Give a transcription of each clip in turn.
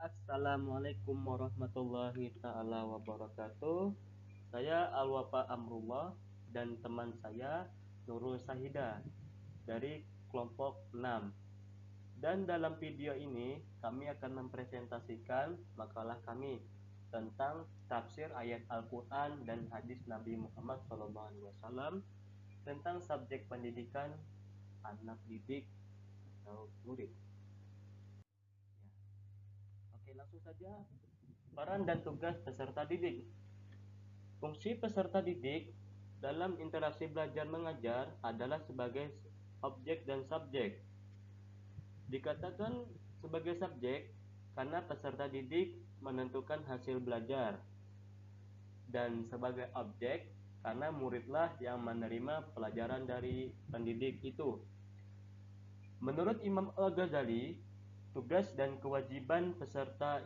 Assalamualaikum warahmatullahi ta'ala wabarakatuh. Saya Alwafa Amrullah dan teman saya Nurul Sahida dari kelompok 6. Dan dalam video ini kami akan mempresentasikan makalah kami tentang tafsir ayat Al-Quran dan hadis Nabi Muhammad SAW tentang subjek pendidikan anak didik atau murid. Oke, langsung saja. Peran dan tugas peserta didik. Fungsi peserta didik dalam interaksi belajar mengajar adalah sebagai objek dan subjek. Dikatakan sebagai subjek karena peserta didik menentukan hasil belajar, dan sebagai objek karena muridlah yang menerima pelajaran dari pendidik itu. Menurut Imam Al-Ghazali, tugas dan kewajiban peserta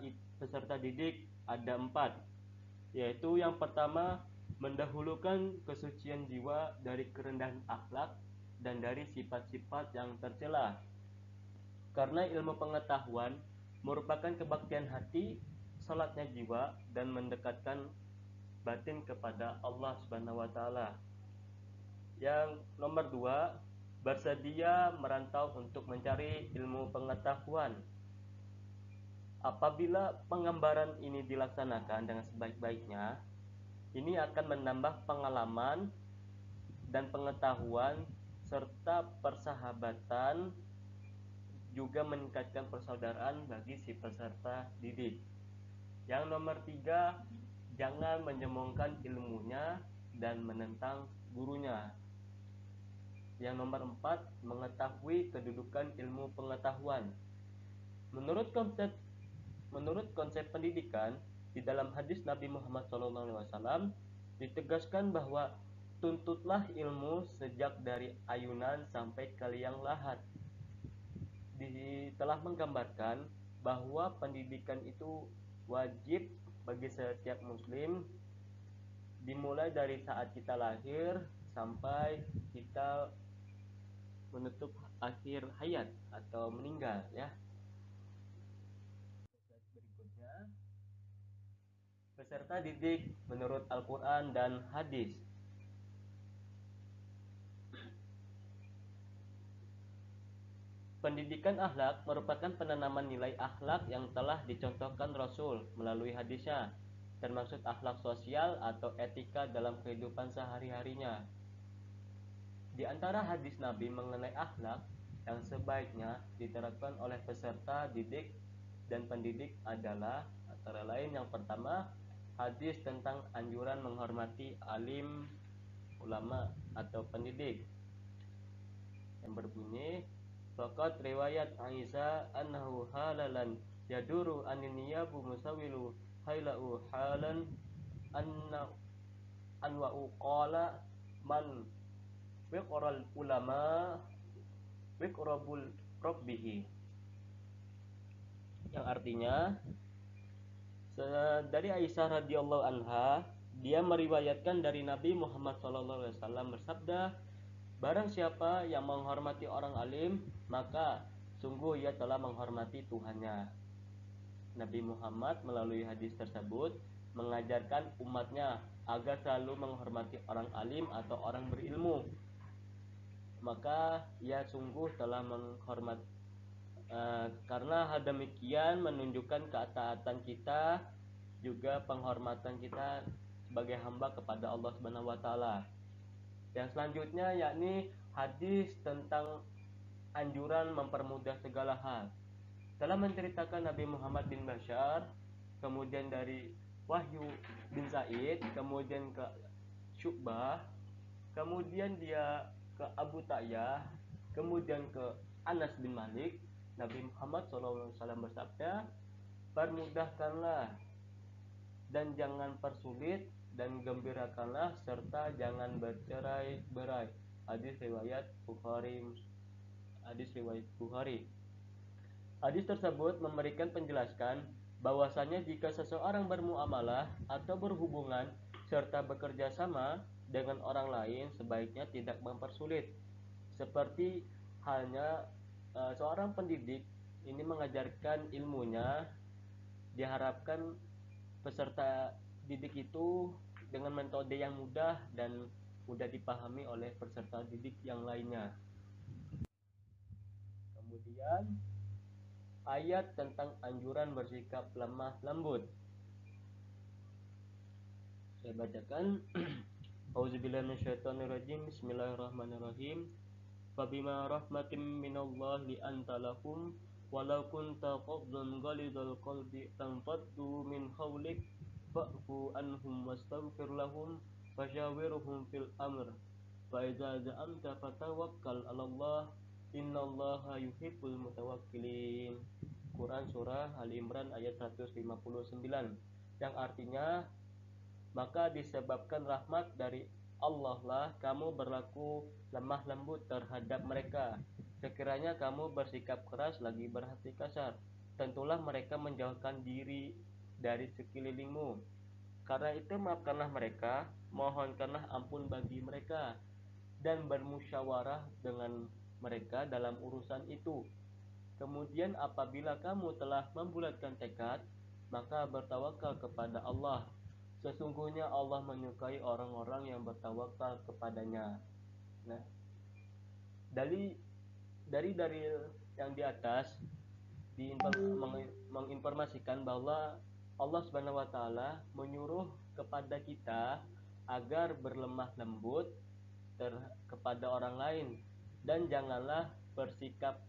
didik ada 4, yaitu yang pertama, mendahulukan kesucian jiwa dari kerendahan akhlak dan dari sifat-sifat yang tercela. Karena ilmu pengetahuan merupakan kebaktian hati, salatnya jiwa, dan mendekatkan batin kepada Allah Subhanahu wa taala. Yang nomor 2, bersedia merantau untuk mencari ilmu pengetahuan. Apabila penggambaran ini dilaksanakan dengan sebaik-baiknya, ini akan menambah pengalaman dan pengetahuan serta persahabatan, juga meningkatkan persaudaraan bagi si peserta didik. Yang nomor 3, jangan menyombongkan ilmunya dan menentang gurunya. Yang nomor 4, mengetahui kedudukan ilmu pengetahuan. Menurut konsep pendidikan di dalam hadis Nabi Muhammad SAW ditegaskan bahwa tuntutlah ilmu sejak dari ayunan sampai ke liang lahat. Telah menggambarkan bahwa pendidikan itu wajib bagi setiap muslim, dimulai dari saat kita lahir sampai kita menutup akhir hayat atau meninggal, ya. Berikutnya, peserta didik menurut Al-Quran dan hadis. Pendidikan akhlak merupakan penanaman nilai akhlak yang telah dicontohkan Rasul melalui hadisnya, termasuk akhlak sosial atau etika dalam kehidupan sehari-harinya. Di antara hadis Nabi mengenai akhlak yang sebaiknya diterapkan oleh peserta didik dan pendidik adalah antara lain yang pertama, hadis tentang anjuran menghormati alim, ulama atau pendidik, yang berbunyi, faqad riwayat Aisyah annahu halalan yaduru anniyabu musawilu hailau halan anna anwa'u qala man wiqral ulama wiqrabul rabbihi, yang artinya dari Aisyah radhiyallahu anha, dia meriwayatkan dari Nabi Muhammad SAW bersabda, barang siapa yang menghormati orang alim, maka sungguh ia telah menghormati Tuhannya. Nabi Muhammad melalui hadis tersebut mengajarkan umatnya agar selalu menghormati orang alim atau orang berilmu. Maka ia sungguh telah menghormati, karena hal demikian menunjukkan ketaatan kita, juga penghormatan kita sebagai hamba kepada Allah Subhanahu wa taala. Yang selanjutnya yakni hadis tentang anjuran mempermudah segala hal. Dalam menceritakan Nabi Muhammad bin Bashar, kemudian dari Wahyu bin Zaid, kemudian ke Syu'bah, kemudian dia ke Abu Tayyah, kemudian ke Anas bin Malik, Nabi Muhammad SAW bersabda, permudahkanlah dan jangan persulit, dan gembirakanlah serta jangan bercerai-berai. Hadis riwayat Bukhari. Hadis tersebut memberikan penjelasan bahwasanya jika seseorang bermuamalah atau berhubungan serta bekerja sama dengan orang lain, sebaiknya tidak mempersulit. Seperti halnya seorang pendidik ini mengajarkan ilmunya Diharapkan peserta didik itu dengan metode yang mudah dan mudah dipahami oleh peserta didik yang lainnya. Kemudian ayat tentang anjuran bersikap lemah lembut. Saya bacakan. Auzubillahi minasyaitonirrajim. Bismillahirrahmanirrahim. Fabima rahmatin minallahi anta lahum walau kunta faddan ghalidhal qalbi tanfaddu min hawlik fa'fu anhum wastaghfir lahum fashawirhum fil amr fa idza za'amta fatawakkal 'alallah innallaha yuhibbul mutawakkilin. Quran surah Ali Imran ayat 159, yang artinya, maka disebabkan rahmat dari Allah lah kamu berlaku lemah lembut terhadap mereka. Sekiranya kamu bersikap keras lagi berhati kasar, tentulah mereka menjauhkan diri dari sekelilingmu. Karena itu maafkanlah mereka, mohonkanlah ampun bagi mereka, dan bermusyawarah dengan mereka dalam urusan itu. Kemudian apabila kamu telah membulatkan tekad, maka bertawakal kepada Allah. Sesungguhnya Allah menyukai orang-orang yang bertawakal kepadanya. Nah, dari yang di atas menginformasikan bahwa Allah Subhanahu wa taala menyuruh kepada kita agar berlemah lembut kepada orang lain dan janganlah bersikap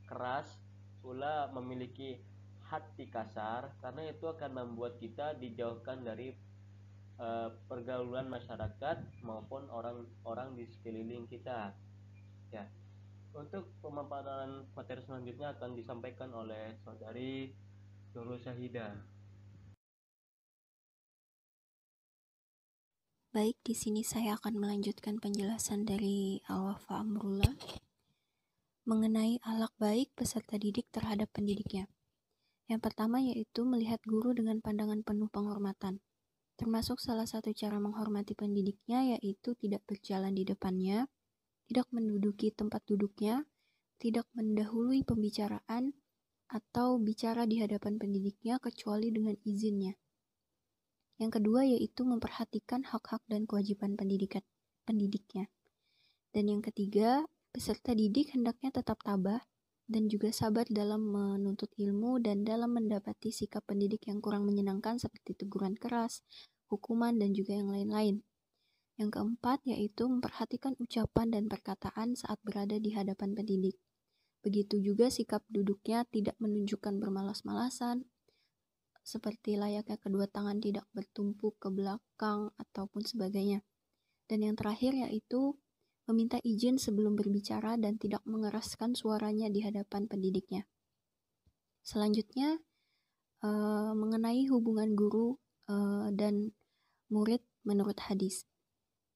keras pula memiliki hati kasar, karena itu akan membuat kita dijauhkan dari pergaulan masyarakat maupun orang-orang di sekeliling kita. Ya, untuk pemaparan materi selanjutnya akan disampaikan oleh saudari Nurul Syahida. Baik, di sini saya akan melanjutkan penjelasan dari Al-Wafa Amrullah mengenai akhlak baik peserta didik terhadap pendidiknya. Yang pertama yaitu melihat guru dengan pandangan penuh penghormatan. Termasuk salah satu cara menghormati pendidiknya yaitu tidak berjalan di depannya, tidak menduduki tempat duduknya, tidak mendahului pembicaraan, atau bicara di hadapan pendidiknya kecuali dengan izinnya. Yang kedua yaitu memperhatikan hak-hak dan kewajiban pendidiknya. Dan yang ketiga, peserta didik hendaknya tetap tabah dan juga sabar dalam menuntut ilmu dan dalam mendapati sikap pendidik yang kurang menyenangkan seperti teguran keras, hukuman, dan juga yang lain-lain. Yang keempat yaitu memperhatikan ucapan dan perkataan saat berada di hadapan pendidik. Begitu juga sikap duduknya tidak menunjukkan bermalas-malasan, seperti layaknya kedua tangan tidak bertumpuk ke belakang ataupun sebagainya. Dan yang terakhir yaitu meminta izin sebelum berbicara dan tidak mengeraskan suaranya di hadapan pendidiknya. Selanjutnya, mengenai hubungan guru dan murid menurut hadis.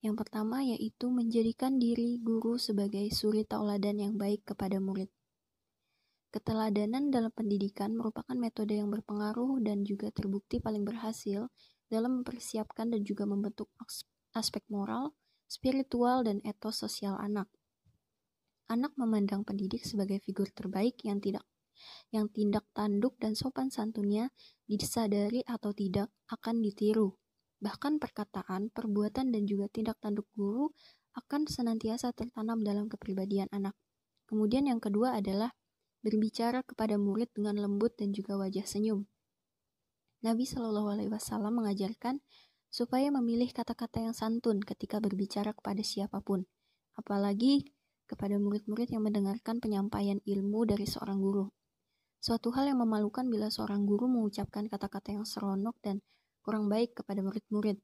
Yang pertama yaitu menjadikan diri guru sebagai suri tauladan yang baik kepada murid. Keteladanan dalam pendidikan merupakan metode yang berpengaruh dan juga terbukti paling berhasil dalam mempersiapkan dan juga membentuk aspek moral, spiritual, dan etos sosial anak. Anak memandang pendidik sebagai figur terbaik yang tindak tanduk dan sopan santunnya disadari atau tidak akan ditiru. Bahkan perkataan, perbuatan, dan juga tindak tanduk guru akan senantiasa tertanam dalam kepribadian anak. Kemudian yang kedua adalah berbicara kepada murid dengan lembut dan juga wajah senyum. Nabi Shallallahu Alaihi Wasallam mengajarkan supaya memilih kata-kata yang santun ketika berbicara kepada siapapun, apalagi kepada murid-murid yang mendengarkan penyampaian ilmu dari seorang guru. Suatu hal yang memalukan bila seorang guru mengucapkan kata-kata yang seronok dan kurang baik kepada murid-murid.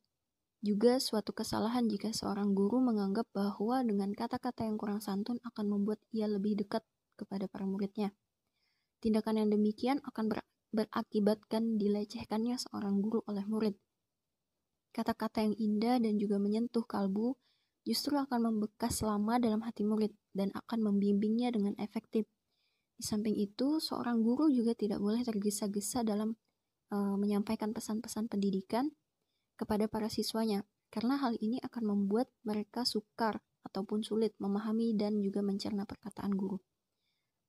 Juga suatu kesalahan jika seorang guru menganggap bahwa dengan kata-kata yang kurang santun akan membuat ia lebih dekat kepada para muridnya. Tindakan yang demikian akan berakibatkan dilecehkannya seorang guru oleh murid. Kata-kata yang indah dan juga menyentuh kalbu justru akan membekas lama dalam hati murid dan akan membimbingnya dengan efektif. Di samping itu, seorang guru juga tidak boleh tergesa-gesa dalam menyampaikan pesan-pesan pendidikan kepada para siswanya, karena hal ini akan membuat mereka sukar ataupun sulit memahami dan juga mencerna perkataan guru.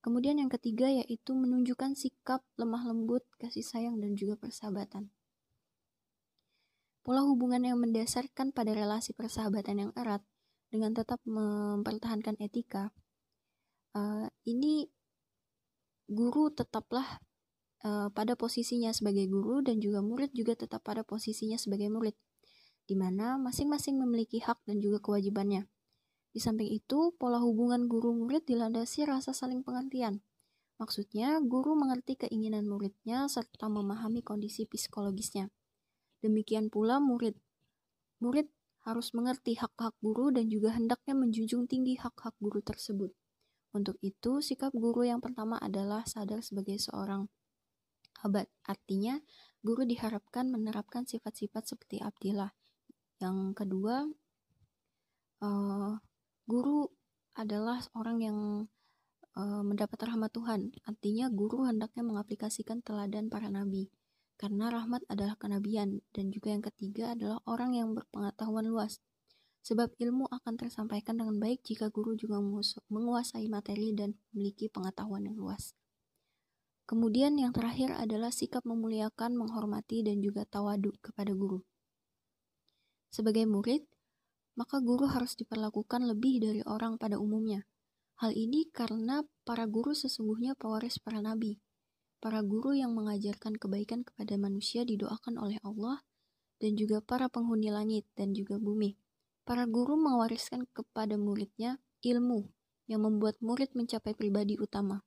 Kemudian yang ketiga yaitu menunjukkan sikap lemah lembut, kasih sayang, dan juga persahabatan. Pola hubungan yang mendasarkan pada relasi persahabatan yang erat dengan tetap mempertahankan etika, ini guru tetaplah pada posisinya sebagai guru dan juga murid juga tetap pada posisinya sebagai murid, di mana masing-masing memiliki hak dan juga kewajibannya. Di samping itu, pola hubungan guru-murid dilandasi rasa saling pengertian. Maksudnya, guru mengerti keinginan muridnya serta memahami kondisi psikologisnya. Demikian pula murid. Murid harus mengerti hak-hak guru dan juga hendaknya menjunjung tinggi hak-hak guru tersebut. Untuk itu, sikap guru yang pertama adalah sadar sebagai seorang abad. Artinya, guru diharapkan menerapkan sifat-sifat seperti abdilah. Yang kedua, guru adalah orang yang mendapat rahmat Tuhan. Artinya guru hendaknya mengaplikasikan teladan para nabi, karena rahmat adalah kenabian. Dan juga yang ketiga adalah orang yang berpengetahuan luas, sebab ilmu akan tersampaikan dengan baik jika guru juga menguasai materi dan memiliki pengetahuan yang luas. Kemudian yang terakhir adalah sikap memuliakan, menghormati, dan juga tawadu kepada guru. Sebagai murid, maka guru harus diperlakukan lebih dari orang pada umumnya. Hal ini karena para guru sesungguhnya pewaris para nabi. Para guru yang mengajarkan kebaikan kepada manusia didoakan oleh Allah dan juga para penghuni langit dan juga bumi. Para guru mewariskan kepada muridnya ilmu yang membuat murid mencapai pribadi utama.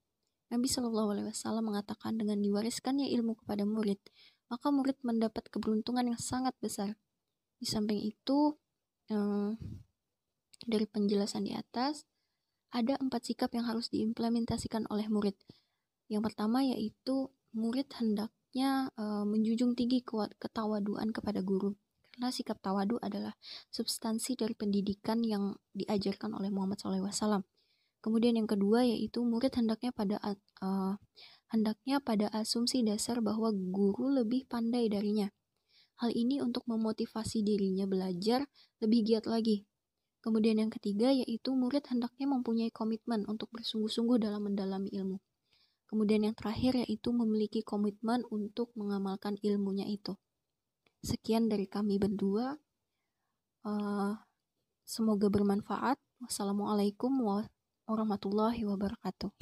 Nabi Shallallahu Alaihi Wasallam mengatakan dengan diwariskannya ilmu kepada murid, maka murid mendapat keberuntungan yang sangat besar. Di samping itu, dari penjelasan di atas, ada 4 sikap yang harus diimplementasikan oleh murid. Yang pertama yaitu murid hendaknya menjunjung tinggi ketawaduan kepada guru. Karena sikap tawadu adalah substansi dari pendidikan yang diajarkan oleh Muhammad SAW. Kemudian yang kedua yaitu murid hendaknya pada asumsi dasar bahwa guru lebih pandai darinya. Hal ini untuk memotivasi dirinya belajar lebih giat lagi. Kemudian yang ketiga yaitu murid hendaknya mempunyai komitmen untuk bersungguh-sungguh dalam mendalami ilmu. Kemudian yang terakhir yaitu memiliki komitmen untuk mengamalkan ilmunya itu. Sekian dari kami berdua. Semoga bermanfaat. Wassalamualaikum warahmatullahi wabarakatuh.